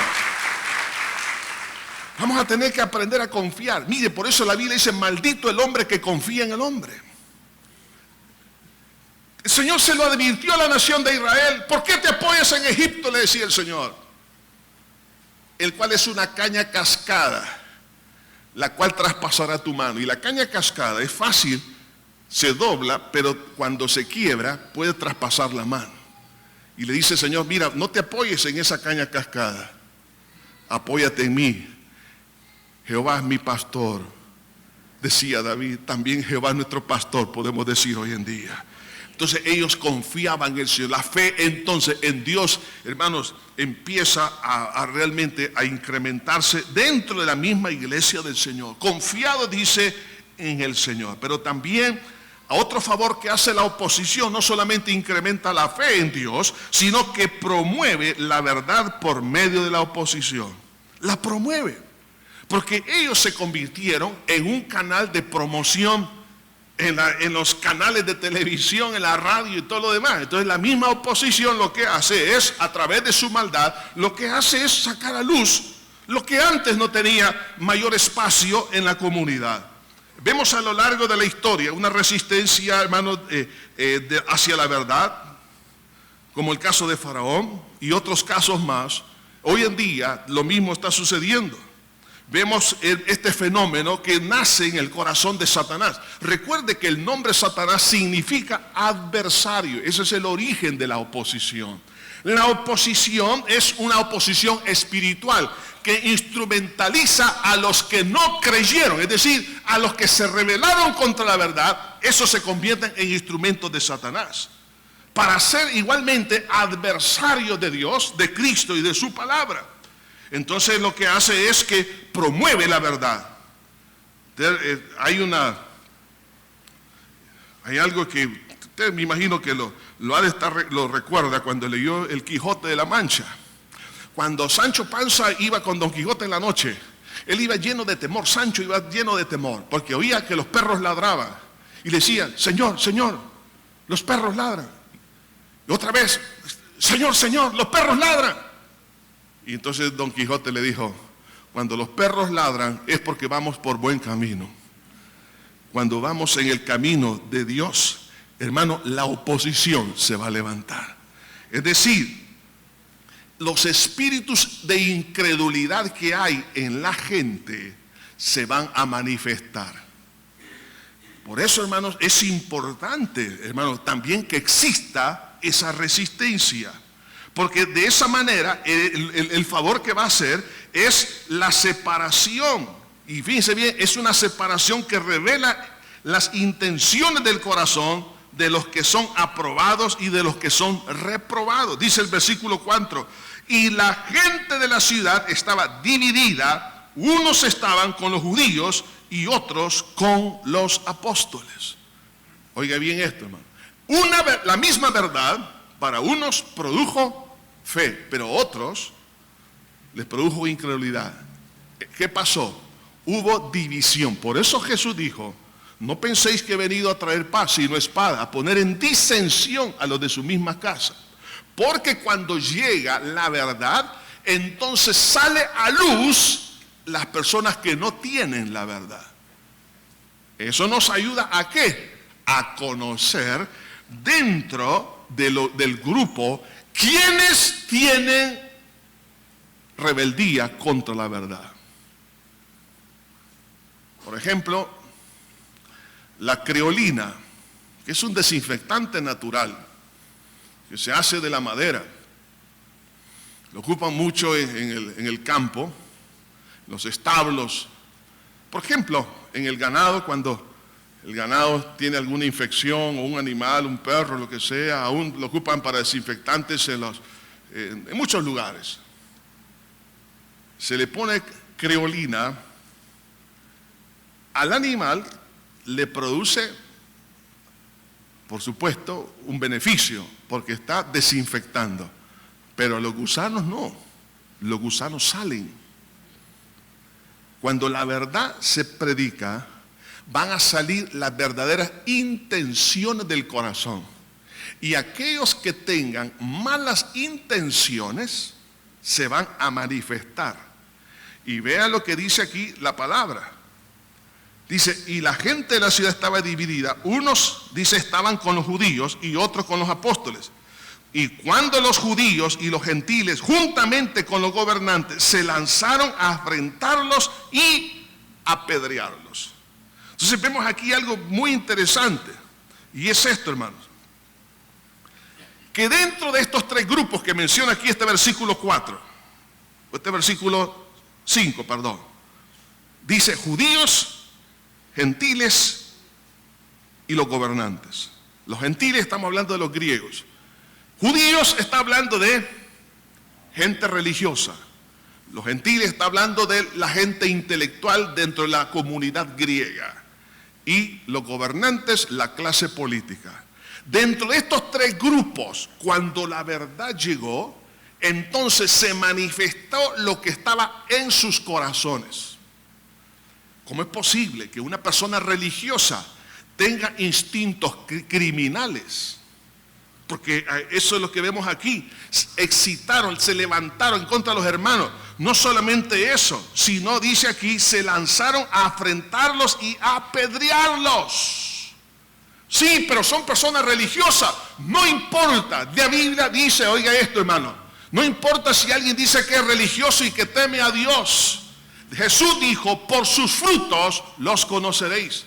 Vamos a tener que aprender a confiar. Mire, por eso la Biblia dice, maldito el hombre que confía en el hombre. El Señor se lo advirtió a la nación de Israel. ¿Por qué te apoyas en Egipto?, le decía el Señor. El cual es una caña cascada, la cual traspasará tu mano. Y la caña cascada es fácil, se dobla, pero cuando se quiebra puede traspasar la mano. Y le dice el Señor, mira, no te apoyes en esa caña cascada, apóyate en mí. Jehová es mi pastor, decía David. También Jehová es nuestro pastor, podemos decir hoy en día. Entonces ellos confiaban en el Señor. La fe entonces en Dios, hermanos, empieza a realmente a incrementarse dentro de la misma iglesia del Señor. Confiado, dice, en el Señor. Pero también a otro favor que hace la oposición, no solamente incrementa la fe en Dios, sino que promueve la verdad por medio de la oposición. La promueve. Porque ellos se convirtieron en un canal de promoción en los canales de televisión, en la radio y todo lo demás. Entonces la misma oposición lo que hace es, a través de su maldad, lo que hace es sacar a luz lo que antes no tenía mayor espacio en la comunidad. Vemos a lo largo de la historia una resistencia, hermanos, hacia la verdad, como el caso de Faraón y otros casos más. Hoy en día lo mismo está sucediendo. Vemos este fenómeno que nace en el corazón de Satanás. Recuerde que el nombre Satanás significa adversario. Ese es el origen de la oposición. La oposición es una oposición espiritual que instrumentaliza a los que no creyeron, es decir, a los que se rebelaron contra la verdad. Esos se convierten en instrumentos de Satanás para ser igualmente adversarios de Dios, de Cristo y de su palabra. Entonces lo que hace es que promueve la verdad. Hay algo que usted me imagino que lo recuerda cuando leyó El Quijote de la Mancha. Cuando Sancho Panza iba con Don Quijote en la noche, él iba lleno de temor. Sancho iba lleno de temor porque oía que los perros ladraban y le decían, Señor, Señor, los perros ladran. Y otra vez, Señor, Señor, los perros ladran. Y entonces Don Quijote le dijo, cuando los perros ladran es porque vamos por buen camino. Cuando vamos en el camino de Dios, hermano, la oposición se va a levantar. Es decir, los espíritus de incredulidad que hay en la gente se van a manifestar. Por eso, hermanos, es importante, hermanos, también que exista esa resistencia. Porque de esa manera el favor que va a hacer es la separación. Y fíjense bien, es una separación que revela las intenciones del corazón de los que son aprobados y de los que son reprobados. Dice el versículo 4, y la gente de la ciudad estaba dividida, unos estaban con los judíos y otros con los apóstoles. Oiga bien esto, hermano. La misma verdad para unos produjo fe, pero a otros les produjo incredulidad. ¿Qué pasó? Hubo división. Por eso Jesús dijo, no penséis que he venido a traer paz, sino espada, a poner en disensión a los de su misma casa. Porque cuando llega la verdad, entonces sale a luz las personas que no tienen la verdad. Eso nos ayuda ¿a qué? A conocer dentro del grupo quienes tienen rebeldía contra la verdad. Por ejemplo, la creolina, que es un desinfectante natural, que se hace de la madera. Lo ocupan mucho en el campo, en los establos. Por ejemplo, en el ganado, cuando el ganado tiene alguna infección, o un animal, un perro, lo que sea, aún lo ocupan para desinfectantes en muchos lugares. Se le pone creolina, al animal le produce, por supuesto, un beneficio, porque está desinfectando. Pero a los gusanos no, los gusanos salen. Cuando la verdad se predica, van a salir las verdaderas intenciones del corazón. Y aquellos que tengan malas intenciones se van a manifestar. Y vean lo que dice aquí la palabra. Dice, y la gente de la ciudad estaba dividida. Unos, dice, estaban con los judíos y otros con los apóstoles. Y cuando los judíos y los gentiles, juntamente con los gobernantes, se lanzaron a afrentarlos y apedrearlos. Entonces vemos aquí algo muy interesante. Y es esto, hermanos. Que dentro de estos tres grupos que menciona aquí este versículo 4, este versículo 5, perdón, dice judíos, gentiles y los gobernantes. Los gentiles estamos hablando de los griegos. Judíos está hablando de gente religiosa. Los gentiles está hablando de la gente intelectual dentro de la comunidad griega. Y los gobernantes, la clase política. Dentro de estos tres grupos, cuando la verdad llegó, entonces se manifestó lo que estaba en sus corazones. ¿Cómo es posible que una persona religiosa tenga instintos criminales? Porque eso es lo que vemos aquí. Excitaron, se levantaron en contra de los hermanos. No solamente eso, sino dice aquí, se lanzaron a afrentarlos y a apedrearlos. Sí, pero son personas religiosas. No importa. La Biblia dice, oiga esto, hermano. No importa si alguien dice que es religioso y que teme a Dios. Jesús dijo, por sus frutos los conoceréis.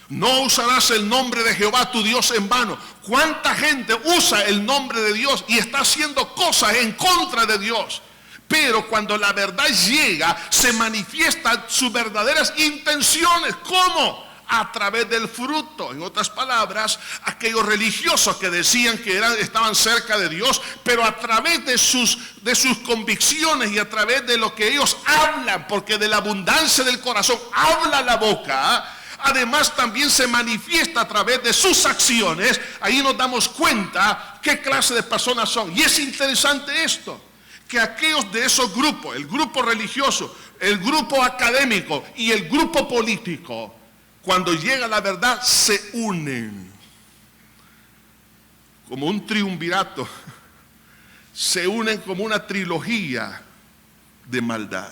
No usarás el nombre de Jehová tu Dios en vano. ¿Cuánta gente usa el nombre de Dios y está haciendo cosas en contra de Dios? Pero cuando la verdad llega, se manifiestan sus verdaderas intenciones. ¿Cómo? A través del fruto. En otras palabras, aquellos religiosos que decían que estaban cerca de Dios, pero a través de sus convicciones y a través de lo que ellos hablan, porque de la abundancia del corazón habla la boca. Además también se manifiesta a través de sus acciones. Ahí nos damos cuenta qué clase de personas son. Y es interesante esto, que aquellos de esos grupos, el grupo religioso, el grupo académico y el grupo político, cuando llega la verdad se unen como un triunvirato, se unen como una trilogía de maldad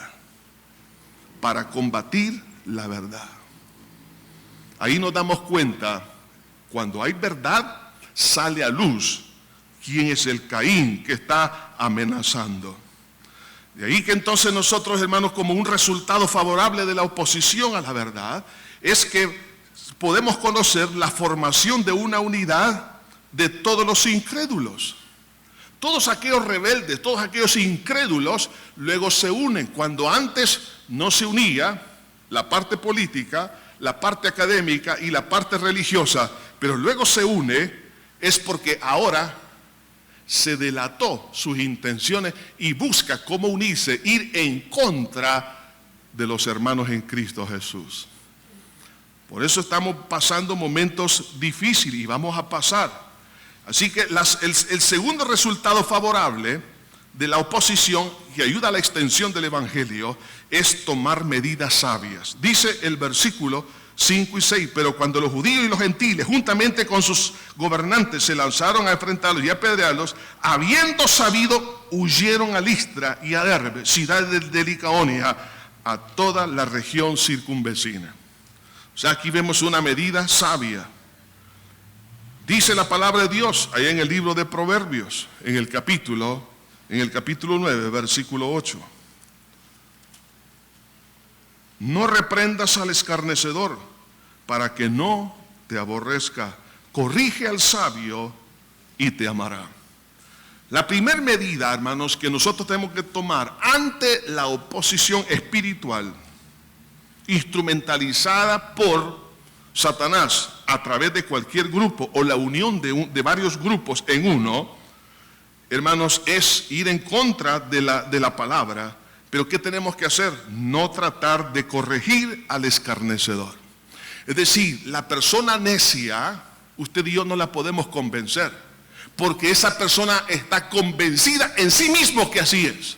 para combatir la verdad. Ahí nos damos cuenta, cuando hay verdad, sale a luz quién es el Caín que está amenazando. De ahí que entonces nosotros, hermanos, como un resultado favorable de la oposición a la verdad, es que podemos conocer la formación de una unidad de todos los incrédulos. Todos aquellos rebeldes, todos aquellos incrédulos, luego se unen. Cuando antes no se unía la parte política, la parte académica y la parte religiosa, pero luego se une, es porque ahora se delató sus intenciones y busca cómo unirse, ir en contra de los hermanos en Cristo Jesús. Por eso estamos pasando momentos difíciles y vamos a pasar. Así que el segundo resultado favorable de la oposición que ayuda a la extensión del Evangelio es tomar medidas sabias. Dice el versículo 5 y 6, pero cuando los judíos y los gentiles, juntamente con sus gobernantes, se lanzaron a enfrentarlos y a apedrearlos, habiendo sabido, huyeron a Listra y a Derbe, ciudades de Licaonia, a toda la región circunvecina. O sea, aquí vemos una medida sabia. Dice la palabra de Dios, allá en el libro de Proverbios, en el capítulo 9, versículo 8. No reprendas al escarnecedor para que no te aborrezca. Corrige al sabio y te amará. La primera medida, hermanos, que nosotros tenemos que tomar ante la oposición espiritual, instrumentalizada por Satanás a través de cualquier grupo o la unión de varios grupos en uno, hermanos, es ir en contra de la palabra. Pero ¿qué tenemos que hacer? No tratar de corregir al escarnecedor. Es decir, la persona necia, usted y yo no la podemos convencer, porque esa persona está convencida en sí mismo que así es.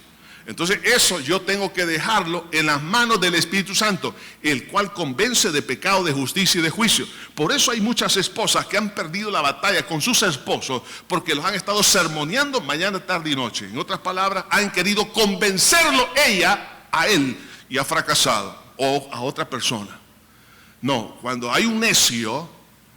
Entonces eso yo tengo que dejarlo en las manos del Espíritu Santo, el cual convence de pecado, de justicia y de juicio. Por eso hay muchas esposas que han perdido la batalla con sus esposos, porque los han estado sermoneando mañana, tarde y noche. En otras palabras, han querido convencerlo a él. y ha fracasado, o a otra persona. No, cuando hay un necio,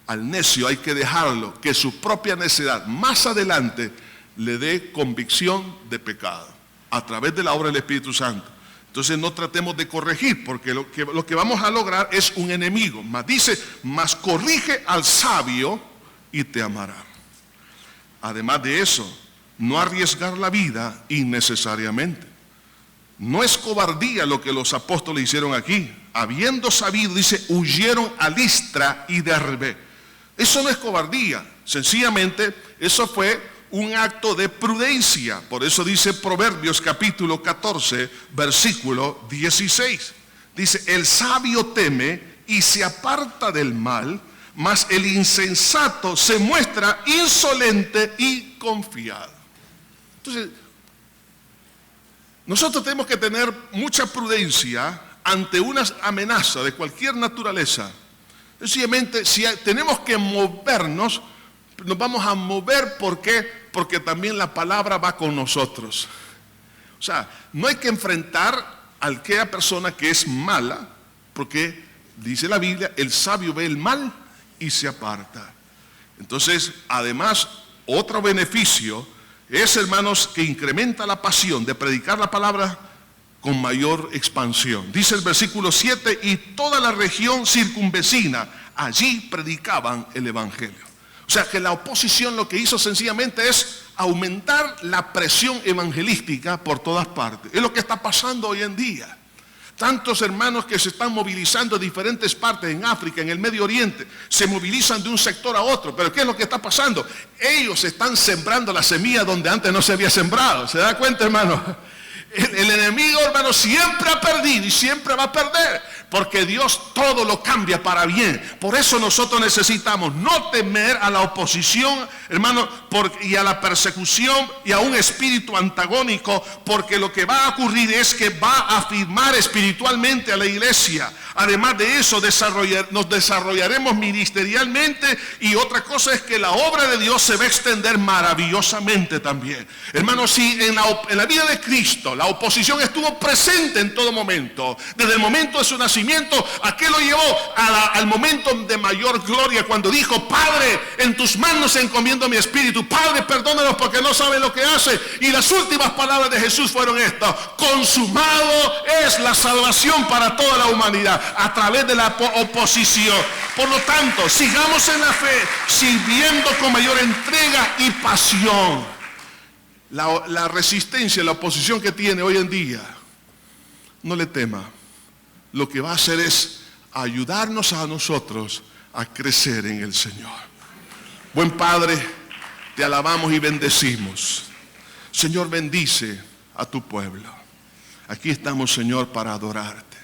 al necio hay que dejarlo, que su propia necedad más adelante le dé convicción de pecado, a través de la obra del Espíritu Santo. Entonces no tratemos de corregir, porque lo que vamos a lograr es un enemigo. Mas dice, mas corrige al sabio y te amará. Además de eso, no arriesgar la vida innecesariamente. No es cobardía lo que los apóstoles hicieron aquí. Habiendo sabido, dice, huyeron a Listra y Derbe. Eso no es cobardía, sencillamente eso fue un acto de prudencia. Por eso dice Proverbios capítulo 14, versículo 16. Dice, el sabio teme y se aparta del mal, mas el insensato se muestra insolente y confiado. Entonces, nosotros tenemos que tener mucha prudencia ante una amenaza de cualquier naturaleza. Sencillamente, si tenemos que movernos, nos vamos a mover. ¿Por qué? Porque también la palabra va con nosotros. O sea, no hay que enfrentar a aquella persona que es mala, porque dice la Biblia, el sabio ve el mal y se aparta. Entonces, además, otro beneficio es, hermanos, que incrementa la pasión de predicar la palabra con mayor expansión. Dice el versículo 7, y toda la región circunvecina, allí predicaban el evangelio. O sea que la oposición lo que hizo sencillamente es aumentar la presión evangelística por todas partes. Es lo que está pasando hoy en día. Tantos hermanos que se están movilizando en diferentes partes, en África, en el Medio Oriente, se movilizan de un sector a otro. Pero ¿qué es lo que está pasando? Ellos están sembrando la semilla donde antes no se había sembrado. ¿Se da cuenta, hermano? El enemigo, hermano, siempre ha perdido y siempre va a perder, porque Dios todo lo cambia para bien. Por eso nosotros necesitamos no temer a la oposición, hermano, y a la persecución y a un espíritu antagónico, porque lo que va a ocurrir es que va a afirmar espiritualmente a la iglesia. Además de eso, nos desarrollaremos ministerialmente, y otra cosa es que la obra de Dios se va a extender maravillosamente también. Hermano, si en la vida de Cristo la oposición estuvo presente en todo momento, desde el momento de su nacimiento, ¿a qué lo llevó? Al momento de mayor gloria, cuando dijo, Padre, en tus manos encomiendo mi espíritu. Padre, perdónalos porque no saben lo que hacen. Y las últimas palabras de Jesús fueron estas: consumado es la salvación para toda la humanidad a través de la oposición. Por lo tanto, sigamos en la fe, sirviendo con mayor entrega y pasión. La resistencia, la oposición que tiene hoy en día, no le tema. Lo que va a hacer es ayudarnos a nosotros a crecer en el Señor. Buen Padre, te alabamos y bendecimos. Señor, bendice a tu pueblo. Aquí estamos, Señor, para adorarte.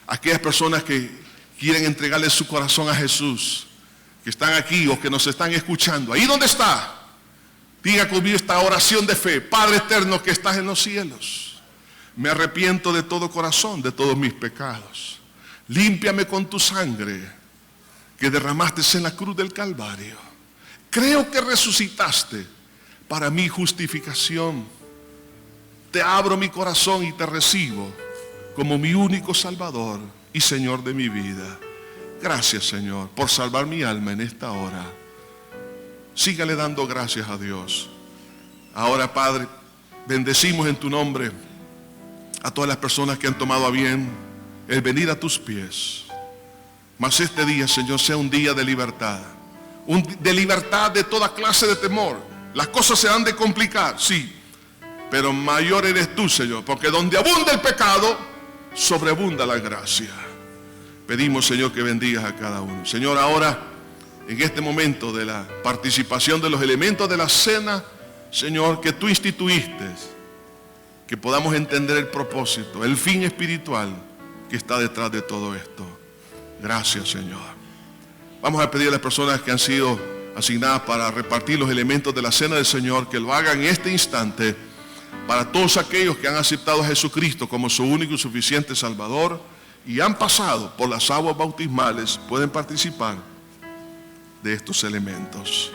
Aquellas personas que quieren entregarle su corazón a Jesús, que están aquí o que nos están escuchando, ahí donde está, diga conmigo esta oración de fe: Padre eterno que estás en los cielos, me arrepiento de todo corazón de todos mis pecados. Límpiame con tu sangre que derramaste en la cruz del Calvario. Creo que resucitaste para mi justificación. Te abro mi corazón y te recibo como mi único Salvador y Señor de mi vida. Gracias, Señor, por salvar mi alma en esta hora. Sígale dando gracias a Dios. Ahora, Padre, bendecimos en tu nombre a todas las personas que han tomado a bien el venir a tus pies. Mas este día, Señor, sea un día de libertad. De libertad de toda clase de temor. Las cosas se han de complicar, sí, pero mayor eres tú, Señor, porque donde abunda el pecado, sobreabunda la gracia. Pedimos, Señor, que bendigas a cada uno. Señor, ahora, en este momento de la participación de los elementos de la cena, Señor, que tú instituiste, que podamos entender el propósito, el fin espiritual que está detrás de todo esto. Gracias, Señor. Vamos a pedir a las personas que han sido asignadas para repartir los elementos de la cena del Señor, que lo hagan en este instante. Para todos aquellos que han aceptado a Jesucristo como su único y suficiente Salvador y han pasado por las aguas bautismales, pueden participar de estos elementos.